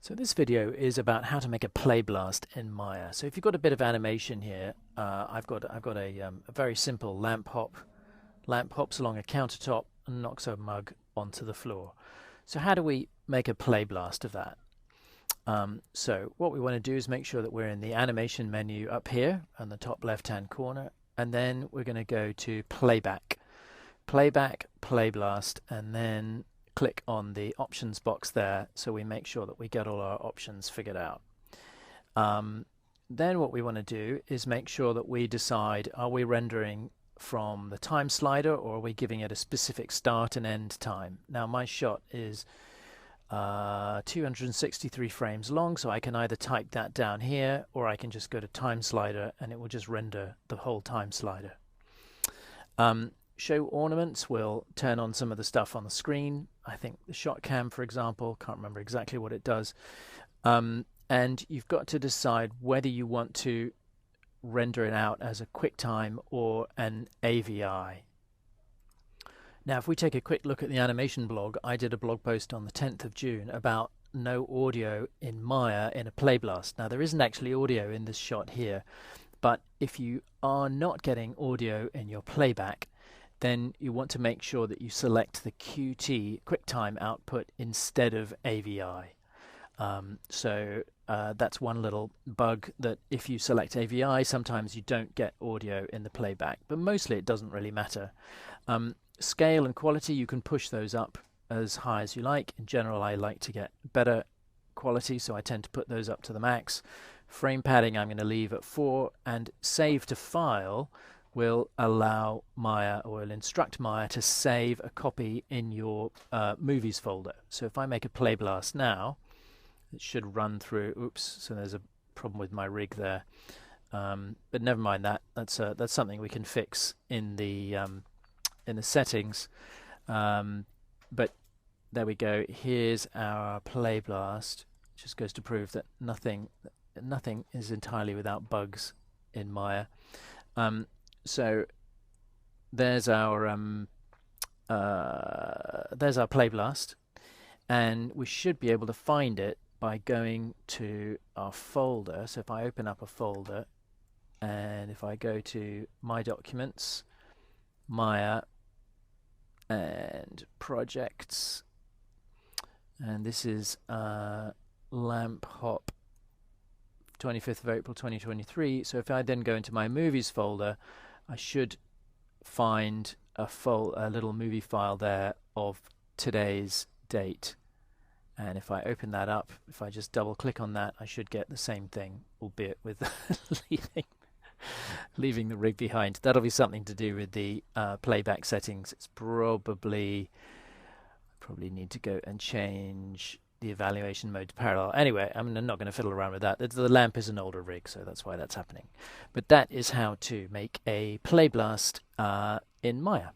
So this video is about how to make a Playblast in Maya. So if you've got a bit of animation here, I've got a very simple lamp hop. Lamp hops along a countertop and knocks a mug onto the floor. So how do we make a Playblast of that? So what we want to do is make sure that we're in the animation menu up here on the top left-hand corner, and then we're going to go to Playback, Playblast, and then click on the options box there so we make sure that we get all our options figured out. Then what we want to do is make sure that we decide, are we rendering from the time slider or are we giving it a specific start and end time? Now my shot is 263 frames long, so I can either type that down here or I can just go to time slider and it will just render the whole time slider. Show ornaments will turn on some of the stuff on the screen. I think the shot cam, for example, can't remember exactly what it does. And you've got to decide whether you want to render it out as a QuickTime or an AVI. Now, if we take a quick look at the animation blog, I did a blog post on the 10th of June about no audio in Maya in a Playblast. Now, there isn't actually audio in this shot here, but if you are not getting audio in your playback, then you want to make sure that you select the QT QuickTime output instead of AVI. That's one little bug, that if you select AVI, sometimes you don't get audio in the playback, but mostly it doesn't really matter. Scale and quality, you can push those up as high as you like. In general, I like to get better quality, so I tend to put those up to the max. Frame padding I'm going to leave at 4, and save to file will allow Maya, or will instruct Maya to save a copy in your movies folder. So if I make a Playblast now, it should run through. Oops, so there's a problem with my rig there. But never mind that. That's something we can fix in the settings. But there we go. Here's our Playblast. Just goes to prove that nothing is entirely without bugs in Maya. So there's our Playblast, and we should be able to find it by going to our folder. So if I open up a folder, and if I go to My Documents, Maya, and Projects, and this is Lamp Hop 25th of April 2023. So if I then go into my Movies folder, I should find a little movie file there of today's date. And if I open that up, if I just double click on that, I should get the same thing, albeit with leaving the rig behind. That'll be something to do with the playback settings. It's probably need to go and change the evaluation mode to parallel. Anyway, I'm not going to fiddle around with that. The lamp is an older rig, so that's why that's happening. But that is how to make a Playblast in Maya.